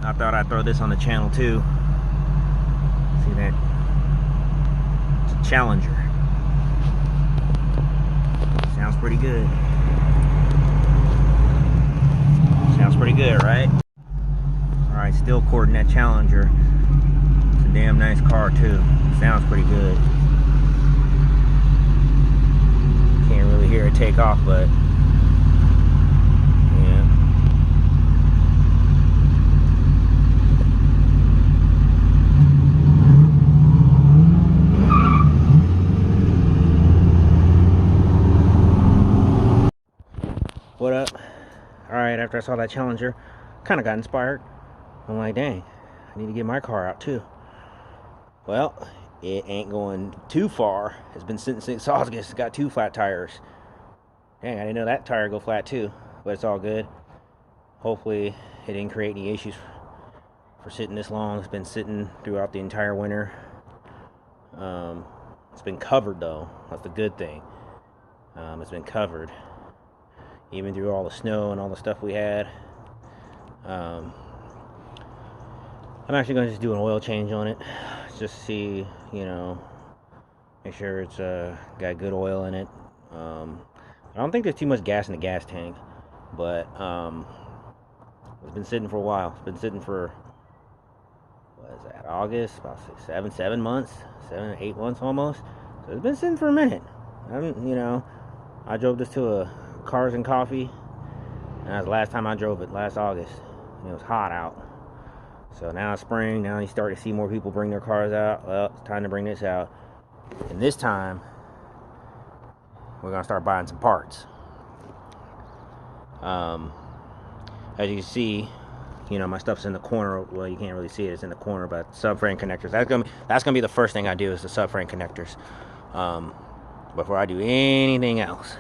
I thought I'd throw this on the channel too. See that? It's a Challenger. Sounds pretty good. Sounds pretty good, right? Alright, still cording that Challenger. It's a damn nice car too. Sounds pretty good. Can't really hear it take off, but yeah. What up? Alright, after I saw that Challenger, kind of got inspired. I'm like, dang, I need to get my car out too. Well, it ain't going too far. It's been sitting since August. It's got 2 flat tires. Dang, I didn't know that tire go flat too, but it's all good. Hopefully it didn't create any issues for sitting this long. It's been sitting throughout the entire winter. It's been covered though. That's the good thing. It's been covered even through all the snow and all the stuff we had. I'm actually going to just do an oil change on it, just to see, you know, make sure it's got good oil in it. I don't think there's too much gas in the gas tank, but it's been sitting for a while. It's been sitting for, what is that, August, about 7 months, 7 8 months almost. So it's been sitting for a minute. I drove this to a Cars and Coffee, and that was the last time I drove it, last August, and it was hot out. So now it's spring. Now you start to see more people bring their cars out. Well, it's time to bring this out, and this time we're gonna start buying some parts. As you can see, my stuff's in the corner. Well, you can't really see it, it's in the corner, but subframe connectors, that's gonna be the first thing I do, is the subframe connectors, before I do anything else.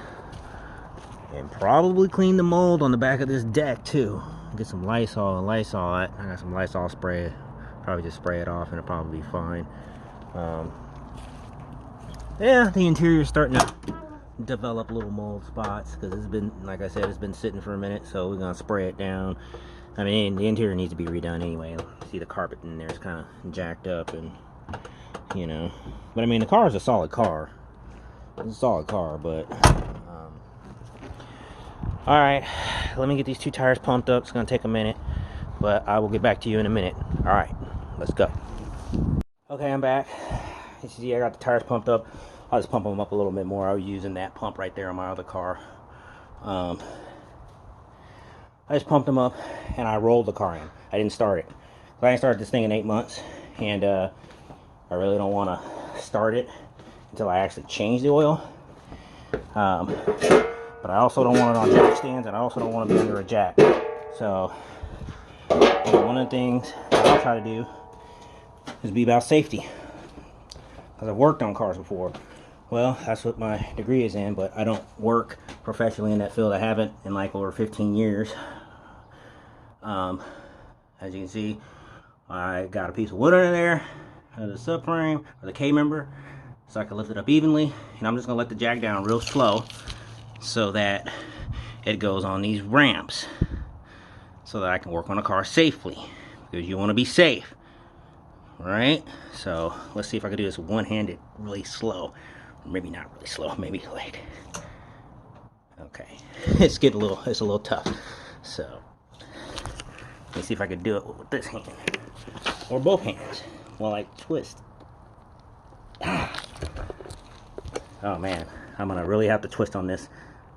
And probably clean the mold on the back of this deck too. Get some Lysol and Lysol it. I got some Lysol spray. Probably just spray it off and it'll probably be fine. Yeah, the interior's starting to develop little mold spots because it's been, like I said, it's been sitting for a minute. So we're gonna spray it down. I mean, the interior needs to be redone anyway. See, the carpet in there is kind of jacked up, and But I mean, the car is a solid car. It's a solid car, but. Alright, let me get these 2 tires pumped up. It's going to take a minute, but I will get back to you in a minute. Alright, let's go. Okay, I'm back. You see, I got the tires pumped up. I'll just pump them up a little bit more. I was using that pump right there on my other car. I just pumped them up, and I rolled the car in. I didn't start it. I ain't started this thing in 8 months, and I really don't want to start it until I actually change the oil. But I also don't want it on jack stands, and I also don't want to be under a jack. So, one of the things that I'll try to do is be about safety. Because I've worked on cars before. Well, that's what my degree is in, but I don't work professionally in that field. I haven't in like over 15 years. As you can see, I got a piece of wood under there, the subframe, or the K-member, so I can lift it up evenly. And I'm just going to let the jack down real slow, so that it goes on these ramps, so that I can work on a car safely, because you want to be safe, right? So let's see if I can do this one-handed really slow, or maybe not really slow, maybe like, okay, it's a little tough. So let's see if I can do it with this hand or both hands while I twist. Oh man, I'm gonna really have to twist on this.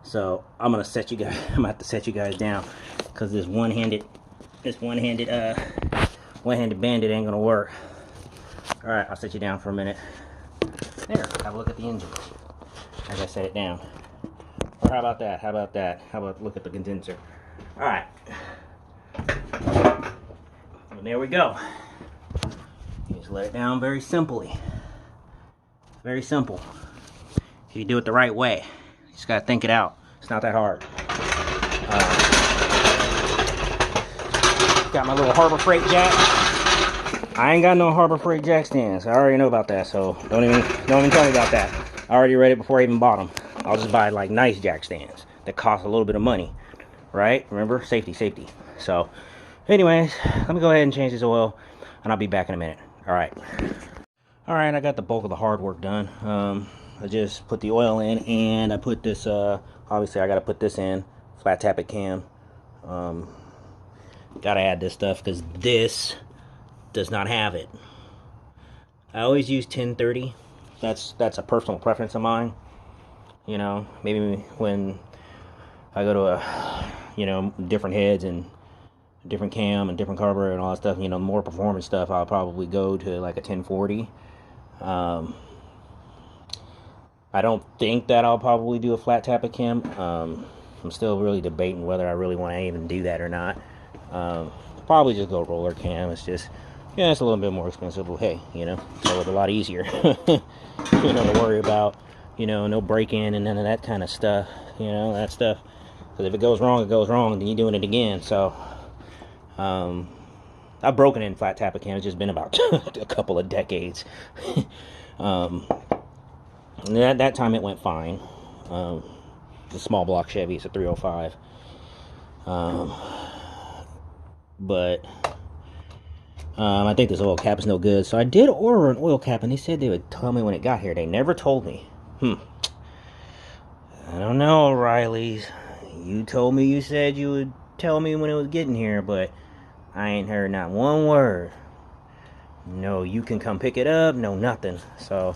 So I'm gonna have to set you guys down, because this one-handed bandit ain't gonna work. All right, I'll set you down for a minute. There, have a look at the engine as I set it down. Or how about that? How about look at the condenser? All right. Well, there we go. You just let it down very simply. Very simple. If you do it the right way. You just gotta think it out. It's not that hard. Got my little Harbor Freight jack. I ain't got no Harbor Freight jack stands. I already know about that, so don't even tell me about that. I already read it before I even bought them. I'll just buy like nice jack stands that cost a little bit of money, right? Remember, safety. So Anyways, let me go ahead and change this oil, and I'll be back in a minute. All right. All right, I got the bulk of the hard work done. I just put the oil in, and I put this, obviously I got to put this in, flat tappet cam. Got to add this stuff because this does not have it. I always use 1030. That's a personal preference of mine. You know, maybe when I go to different heads and different cam and different carburetor and all that stuff, more performance stuff, I'll probably go to like a 1040. I don't think that I'll probably do a flat tappet cam. I'm still really debating whether I really want to even do that or not. Probably just go roller cam. It's just, it's a little bit more expensive, but hey, so it's a lot easier. To worry about, no break-in and none of that kind of stuff, that stuff. Because if it goes wrong, it goes wrong, then you're doing it again. So, I've broken in flat tappet cam. It's just been about a couple of decades. That time it went fine. It's a small block Chevy. It's a 305. But I think this oil cap is no good. So I did order an oil cap, and they said they would tell me when it got here. They never told me. I don't know, O'Reilly's. You told me you said you would tell me when it was getting here, but I ain't heard not one word. No, you can come pick it up. No, nothing. So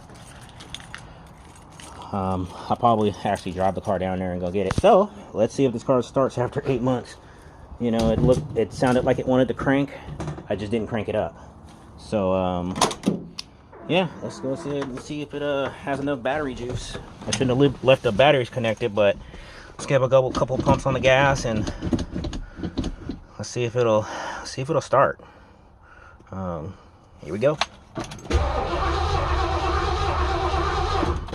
I'll probably actually drive the car down there and go get it. So let's see if this car starts after 8 months. It sounded like it wanted to crank. I just didn't crank it up. So yeah, let's go see if it has enough battery juice. I shouldn't have left the batteries connected, but let's give a couple pumps on the gas and let's see if it'll start. Here we go.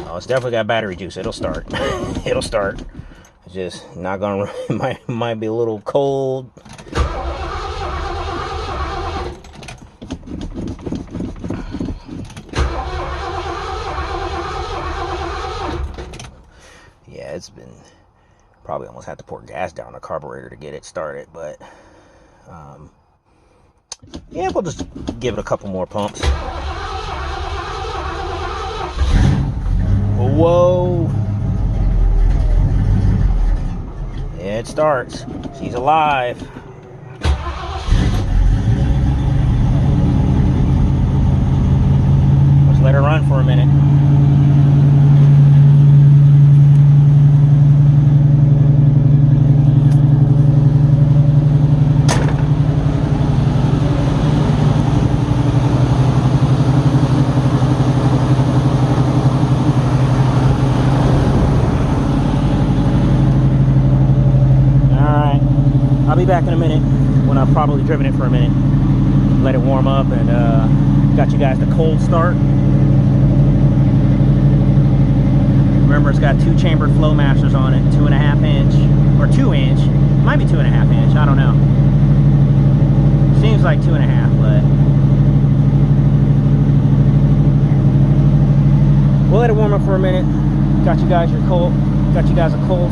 Oh, it's definitely got battery juice. It'll start. It'll start. It's just not gonna run. Might be a little cold. Yeah, it's been probably almost had to pour gas down the carburetor to get it started, but yeah, we'll just give it a couple more pumps. Whoa. Yeah, it starts. She's alive. Let's let her run for a minute. I'll be back in a minute when I've probably driven it for a minute. Let it warm up and got you guys the cold start. Remember, it's got 2 chambered flow masters on it, 2.5 inch or 2 inch. Might be 2.5 inch. I don't know. Seems like 2.5, but we'll let it warm up for a minute. Got you guys a cold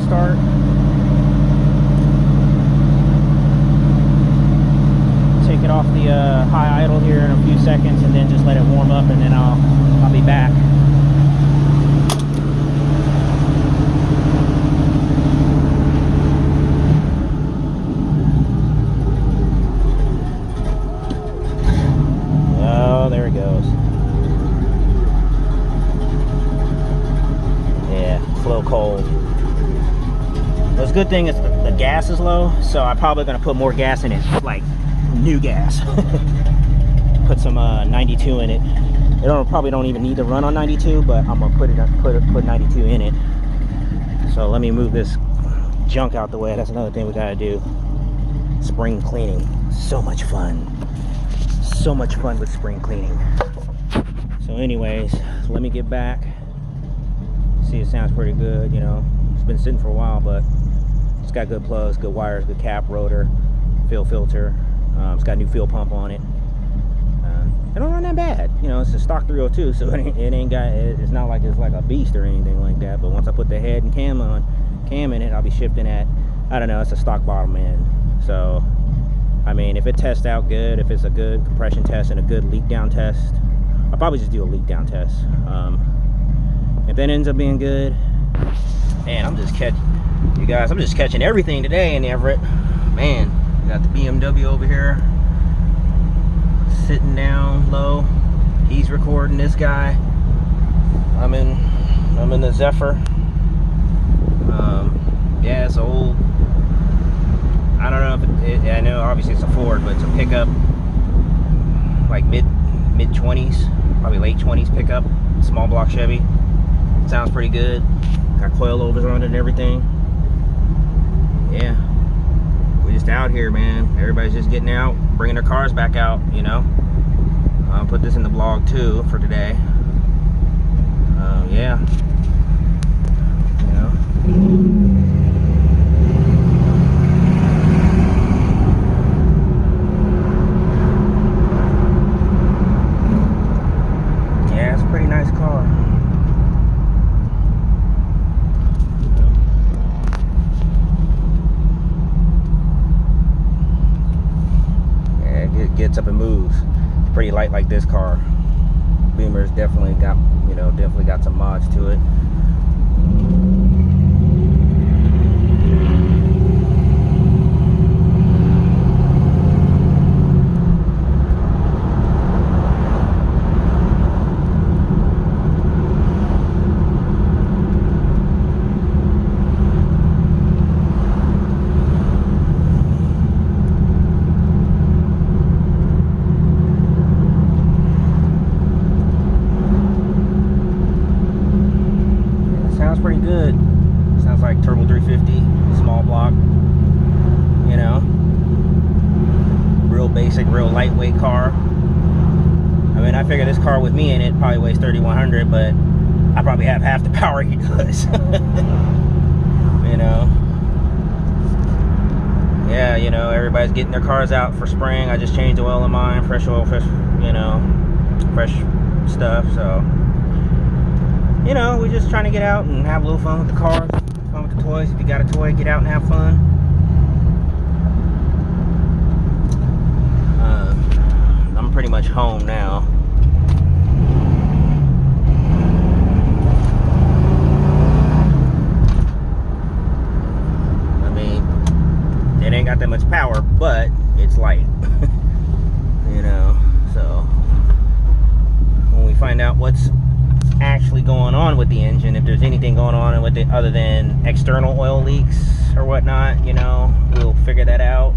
start. Take it off the high idle here in a few seconds, and then just let it warm up, and then I'll be back. Oh, there it goes. Yeah, flow cold. Well, the good thing is the gas is low, so I'm probably going to put more gas in it, like new gas. Put some 92 in it. It probably don't even need to run on 92, but I'm gonna put 92 in it. So let me move this junk out the way. That's another thing we gotta do. Spring cleaning. So much fun. So much fun with spring cleaning. So anyways, let me get back. See, it sounds pretty good. It's been sitting for a while, but it's got good plugs, good wires, good cap, rotor, fuel filter. It's got a new fuel pump on it. It don't run that bad. It's a stock 302, so it's not like it's like a beast or anything like that. But once I put the head and cam in it, I'll be shifting at, I don't know, it's a stock bottom end. So I I mean, if it tests out good, if it's a good compression test and a good leak down test, I'll probably just do a leak down test. If that ends up being good, man, I'm just catching everything today in Everett. Man, we got the BMW over here sitting down low. He's recording this guy. I'm in the Zephyr. Yeah, it's old. I don't know if I know obviously it's a Ford, but it's a pickup, like mid 20s, probably late 20s pickup, small block Chevy. Sounds pretty good. Got coilovers on it and everything. Yeah, we're just out here, man. Everybody's just getting out, bringing their cars back out, you know. I'll put this in the blog too for today. Yeah, you know. Gets up and moves. It's pretty light like this car. Beamer's definitely got, you know, some mods to it. Pretty good. Sounds like Turbo 350, small block, you know, real basic, real lightweight car. I mean, I figure this car with me in it probably weighs 3,100, but I probably have half the power he does. You know, yeah, you know, everybody's getting their cars out for spring. I just changed the oil in mine, fresh oil, fresh, you know, fresh stuff. So, you know, we're just trying to get out and have a little fun with the cars, fun with the toys. If you got a toy, get out and have fun. I'm pretty much home now. I mean, it ain't got that much power, but it's light. You know, so when we find out what's actually going on with the engine, if there's anything going on with it other than external oil leaks or whatnot, you know, we'll figure that out.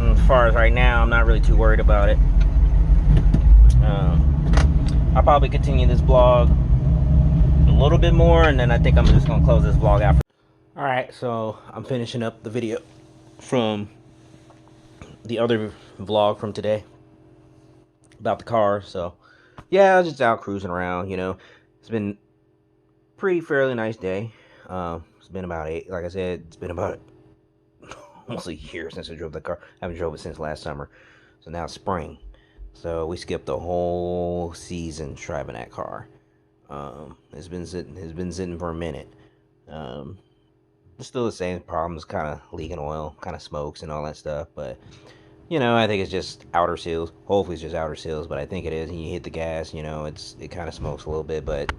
As far as right now, I'm not really too worried about it. I'll probably continue this vlog a little bit more, and then I think I'm just gonna close this vlog out. All right, so I'm finishing up the video from the other vlog from today about the car. So yeah, I was just out cruising around, you know. It's been fairly nice day. It's been about like I said, it's been about almost a year since I drove the car. I haven't drove it since last summer. So now it's spring. So we skipped the whole season driving that car. It's been sitting for a minute. It's still the same problems, kind of leaking oil, kind of smokes and all that stuff, but you know, I think it's just outer seals. Hopefully it's just outer seals, but I think it is. And you hit the gas, you know, it kind of smokes a little bit, but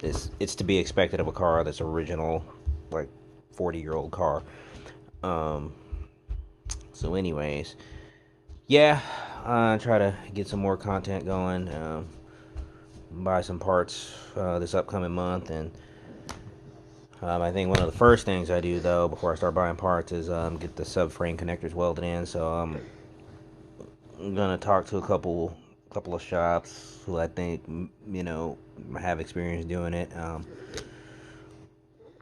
it's to be expected of a car that's original, like 40-year-old car. So anyways, yeah, try to get some more content going, buy some parts this upcoming month, and I think one of the first things I do, though, before I start buying parts is get the subframe connectors welded in. So I'm gonna talk to a couple of shops who I think, you know, have experience doing it.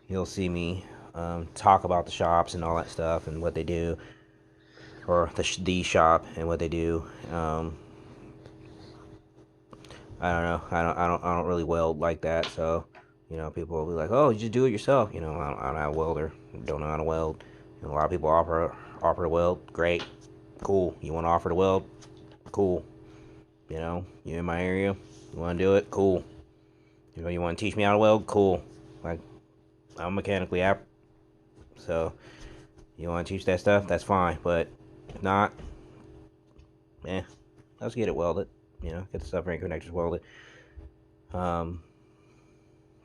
You'll see me talk about the shops and all that stuff and what they do, or the shop and what they do. I don't know. I don't really weld like that, so. You know, people will be like, "Oh, you just do it yourself." You know, I'm not a welder. Don't know how to weld. And a lot of people offer to weld. Great, cool. You want to offer to weld? Cool. You know, you in my area, you want to do it? Cool. You know, you want to teach me how to weld? Cool. Like, I'm mechanically So you want to teach that stuff, that's fine. But if not, let's get it welded. Get the subframe connectors welded.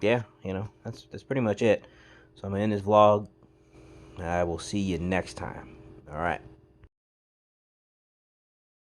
Yeah, that's pretty much it. So I'm gonna end this vlog. I will see you next time. All right.